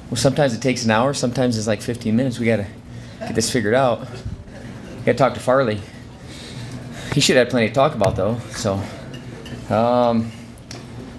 Well, sometimes it takes an hour. Sometimes it's like 15 minutes. We got to get this figured out. Got to talk to Farley. He should have plenty to talk about, though. So,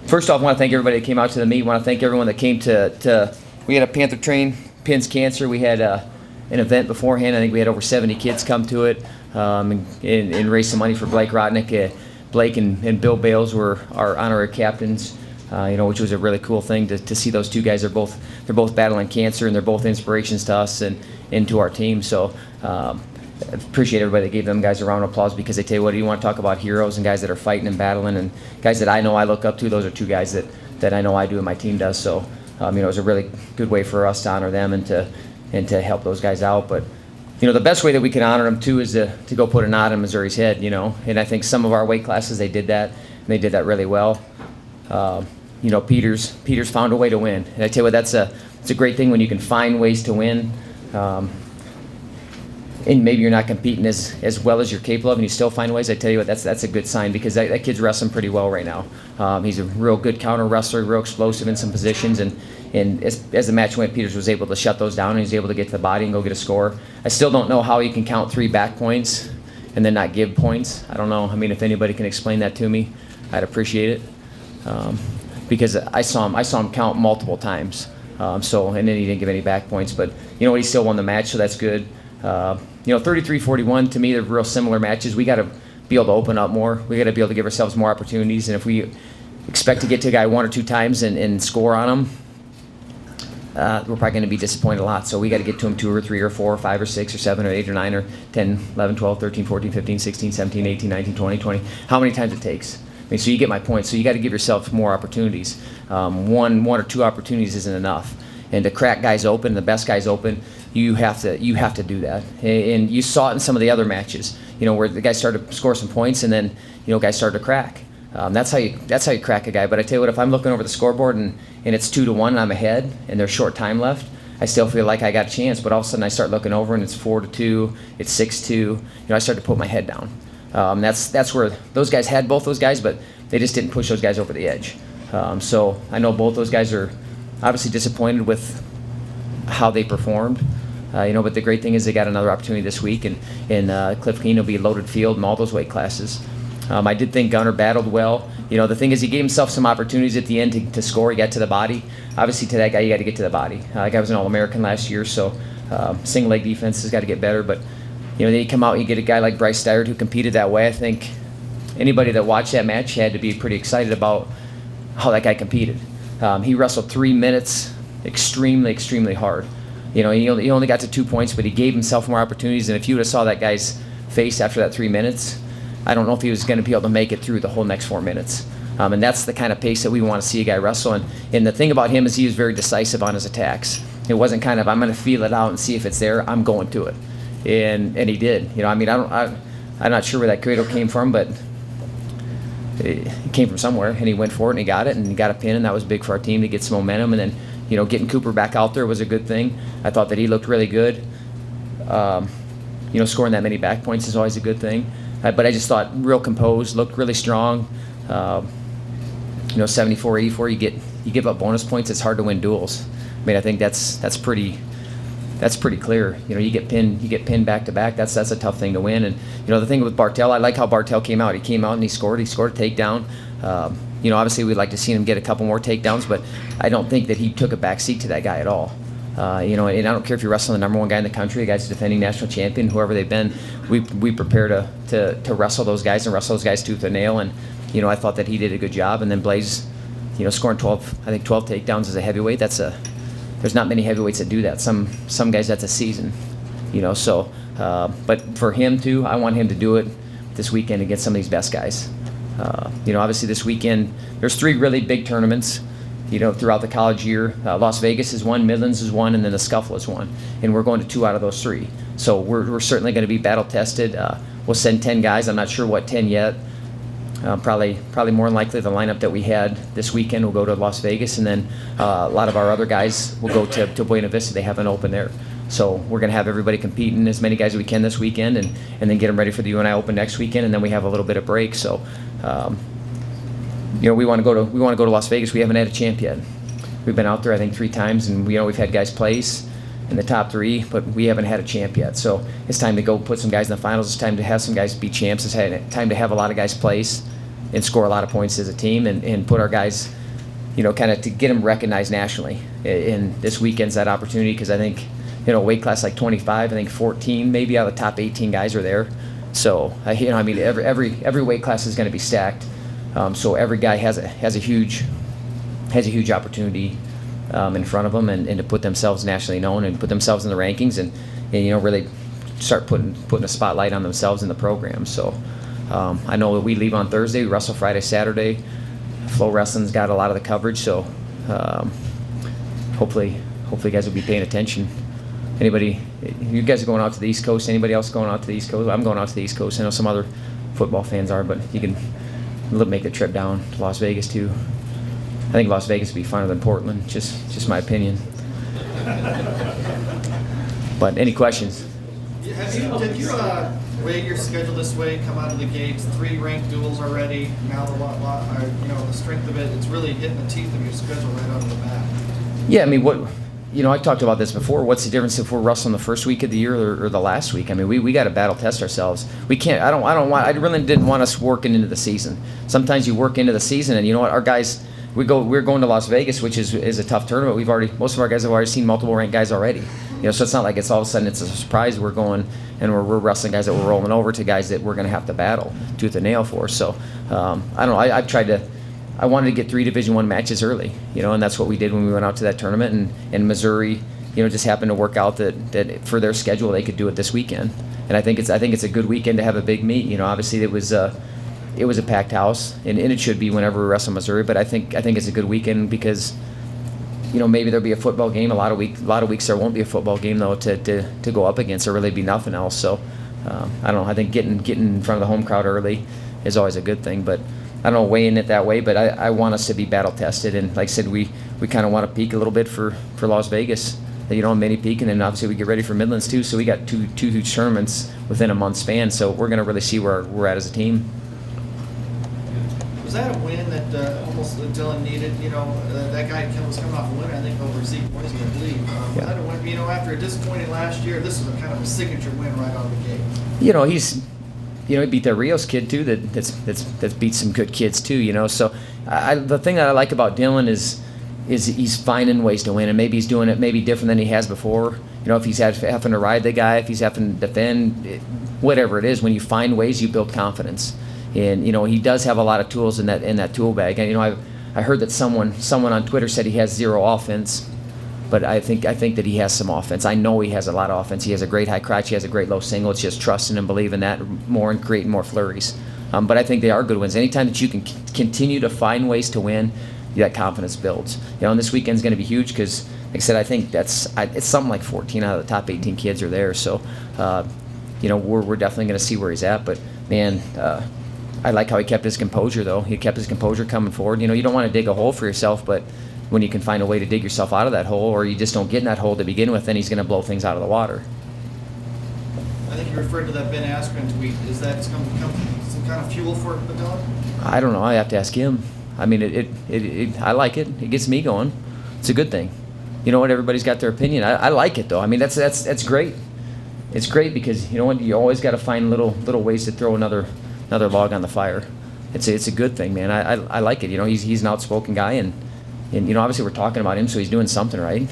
first off, I want to thank everybody that came out to the meet. I want to thank everyone that came to we had a Panther Train, Pins Cancer. We had an event beforehand. I think we had over 70 kids come to it and raise some money for Blake Rodnick. Blake and Bill Bales were our honorary captains, which was a really cool thing to see those two guys. They're both battling cancer, and they're both inspirations to us and to our team. So appreciate everybody that gave them guys a round of applause, because they tell you what, you want to talk about heroes and guys that are fighting and battling and guys that I know I look up to. Those are two guys that I know I do and my team does. So it was a really good way for us to honor them and to help those guys out. But the best way that we can honor them too is to go put a knot in Missouri's head. And I think some of our weight classes, they did that, and they did that really well. Peters found a way to win, and I tell you what, it's a great thing when you can find ways to win. And maybe you're not competing as well as you're capable of, and you still find ways. I tell you what, that's a good sign, because that kid's wrestling pretty well right now. He's a real good counter wrestler, real explosive in some positions, and as the match went, Peters was able to shut those down, and he's able to get to the body and go get a score. I still don't know how he can count 3 back points and then not give points. I don't know. I mean, if anybody can explain that to me, I'd appreciate it, because I saw him count multiple times. And then he didn't give any back points, but he still won the match, so that's good. 33-41, to me, they're real similar matches. We got to be able to open up more. We got to be able to give ourselves more opportunities. And if we expect to get to a guy 1 or 2 times and score on him, we're probably going to be disappointed a lot. So we got to get to him 2 or 3 or 4 or 5 or 6 or 7 or 8 or 9 or 10, 11, 12, 13, 14, 15, 16, 17, 18, 19, 20, how many times it takes. I mean, so you get my point. So you got to give yourself more opportunities. One or 2 opportunities isn't enough. And to crack guys open, the best guys open, you have to do that. And you saw it in some of the other matches, where the guys started to score some points, and then guys started to crack. That's how you crack a guy. But I tell you what, if I'm looking over the scoreboard and it's 2-1 and I'm ahead and there's short time left, I still feel like I got a chance. But all of a sudden I start looking over and it's 4-2, it's 6-2. I start to put my head down. That's where those guys had both those guys, but they just didn't push those guys over the edge. So I know both those guys are obviously disappointed with how they performed. But the great thing is they got another opportunity this week, and Cliff Keen will be loaded field in all those weight classes. I did think Gunner battled well. The thing is, he gave himself some opportunities at the end to score. He got to the body. Obviously, to that guy, you got to get to the body. That guy was an All-American last year, so single leg defense has got to get better. But then you come out and you get a guy like Bryce Steyert who competed that way. I think anybody that watched that match had to be pretty excited about how that guy competed. He wrestled 3 minutes extremely, extremely hard. He only got to 2 points, but he gave himself more opportunities. And if you would have saw that guy's face after that 3 minutes, I don't know if he was going to be able to make it through the whole next 4 minutes. And that's the kind of pace that we want to see a guy wrestle. And the thing about him is he was very decisive on his attacks. It wasn't kind of, I'm going to feel it out and see if it's there. I'm going to it. And he did. I'm not sure where that cradle came from, but it came from somewhere, and he went for it, and he got it, and he got a pin, and that was big for our team to get some momentum. And then getting Cooper back out there was a good thing. I thought that he looked really good. Scoring that many back points is always a good thing. But I just thought real composed, looked really strong. 74-84, you give up bonus points, it's hard to win duels. I think that's pretty clear. You get pinned back to back. That's a tough thing to win. And the thing with Bartel, I like how Bartel came out. He came out and he scored a takedown. Obviously we'd like to see him get a couple more takedowns, but I don't think that he took a back seat to that guy at all. And I don't care if you're wrestling the number 1 guy in the country, a guy's defending national champion, whoever they've been. We prepare to wrestle those guys and wrestle those guys tooth and nail. And I thought that he did a good job. And then Blaze, scoring 12 takedowns as a heavyweight. There's not many heavyweights that do that. Some guys, that's a season. So but for him too, I want him to do it this weekend against some of these best guys. Obviously this weekend there's 3 really big tournaments. Throughout the college year. Las Vegas is one, Midlands is one, and then the Scuffle is one. And we're going to 2 out of those 3. So we're certainly going to be battle tested. We'll send 10 guys. I'm not sure what 10 yet. Probably more than likely the lineup that we had this weekend will go to Las Vegas, and then a lot of our other guys will go to Buena Vista. They have an open there. So we're going to have everybody competing, as many guys as we can this weekend, and then get them ready for the UNI Open next weekend, and then we have a little bit of break. So we want to go to Las Vegas. We haven't had a champ yet. we've been out there I think 3 times, and we've had guys place in the top 3, but we haven't had a champ yet. So it's time to go put some guys in the finals. It's time to have some guys be champs. It's time to have a lot of guys place and score a lot of points as a team, and put our guys, kind of to get them recognized nationally. And this weekend's that opportunity, because I think, weight class like 25, I think 14 maybe out of the top 18 guys are there. So every weight class is going to be stacked. So every guy has a huge opportunity in front of them, and to put themselves nationally known and put themselves in the rankings, and really start putting a spotlight on themselves in the program. So I know that we leave on Thursday, we wrestle Friday, Saturday. Flow Wrestling's got a lot of the coverage, so hopefully you guys will be paying attention. Anybody, you guys are going out to the East Coast? Anybody else going out to the East Coast? I'm going out to the East Coast. I know some other football fans are, but you can make the trip down to Las Vegas too. I think Las Vegas would be funner than Portland. Just my opinion. But any questions? Did you weigh your schedule this way? Come out of the gates, 3 ranked duels already. Now the strength of it, it's really hitting the teeth of your schedule right out of the bat. Yeah, I mean, I talked about this before. What's the difference if we're wrestling the first week of the year or the last week? I mean, we got to battle test ourselves. We can't. I really didn't want us working into the season. Sometimes you work into the season, and you know what? Our guys, we're going to Las Vegas, which is a tough tournament. Most of our guys have already seen multiple ranked guys already. So it's not like it's all of a sudden it's a surprise. We're going and we're wrestling guys that we're rolling over to guys that we're going to have to battle tooth and nail for. So I don't know. I wanted to get 3 Division I matches early, and that's what we did when we went out to that tournament. And Missouri, just happened to work out that for their schedule they could do it this weekend. And I think it's a good weekend to have a big meet. Obviously it was a packed house, and it should be whenever we wrestle Missouri. But I think it's a good weekend because, maybe there'll be a football game. A lot of weeks there won't be a football game though to go up against. There really be nothing else. So I don't know. I think getting in front of the home crowd early is always a good thing. But I don't know, weighing it that way, but I want us to be battle tested, and like I said, we kind of want to peak a little bit for Las Vegas, mini peak, and then obviously we get ready for Midlands too. So we got two huge tournaments within a month span. So we're going to really see where we're at as a team. Was that a win that almost Dylan needed? That guy was coming off a win, I think, over Zeke Boise, I believe. Was that a win? After a disappointing last year, this is a kind of a signature win right out of the gate. He beat that Rios kid too. That's beat some good kids too. So the thing that I like about Dylan is he's finding ways to win, and maybe he's doing it maybe different than he has before. If he's having to ride the guy, if he's having to defend, whatever it is. When you find ways, you build confidence, and he does have a lot of tools in that tool bag. And I heard that someone on Twitter said he has 0 offense. But I think that he has some offense. I know he has a lot of offense. He has a great high crotch. He has a great low single. It's just trusting and believing that more and creating more flurries. But I think they are good wins. Anytime that you can continue to find ways to win, that confidence builds. And this weekend's going to be huge because, like I said, I think it's something like 14 out of the top 18 kids are there. So, we're definitely going to see where he's at. But man, I like how he kept his composure though. He kept his composure coming forward. You don't want to dig a hole for yourself, but when you can find a way to dig yourself out of that hole, or you just don't get in that hole to begin with, then he's going to blow things out of the water. I think you referred to that Ben Askren tweet. Is that going to become some kind of fuel for Badon? I don't know. I have to ask him. I mean, I like it. It gets me going. It's a good thing. You know what? Everybody's got their opinion. I like it though. I mean, that's great. It's great because you know what? You always got to find little ways to throw another log on the fire. It's a good thing, man. I like it. He's an outspoken guy, and obviously we're talking about him, so he's doing something right.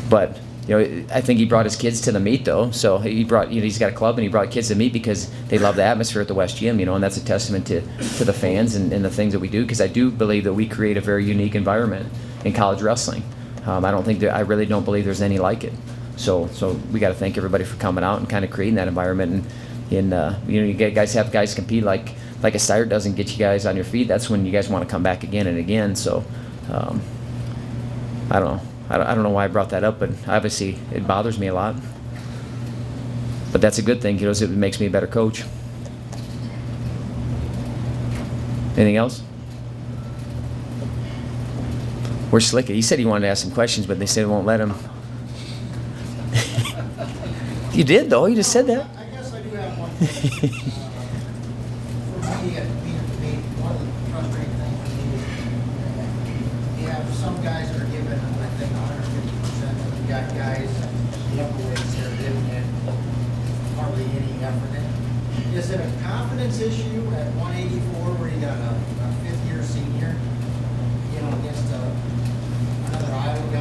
But I think he brought his kids to the meet though. So he brought he's got a club, and he brought kids to the meet because they love the atmosphere at the West Gym. And that's a testament to the fans and the things that we do. Because I do believe that we create a very unique environment in college wrestling. I really don't believe there's any like it. So we got to thank everybody for coming out and kind of creating that environment. And you guys have guys compete like a Steyer doesn't get you guys on your feet. That's when you guys want to come back again and again. So. I don't know. I don't know why I brought that up, but obviously it bothers me a lot. But that's a good thing, it makes me a better coach. Anything else? Where's Slicky? He said he wanted to ask some questions, but they said they won't let him. You did, though. You just said that. I guess I do have one thing. For me, one of the frustrating things for me is you have some guys that I think 150%. We got guys, the upper weights that are giving it hardly any effort in. Is it a confidence issue at 184 where you got a 50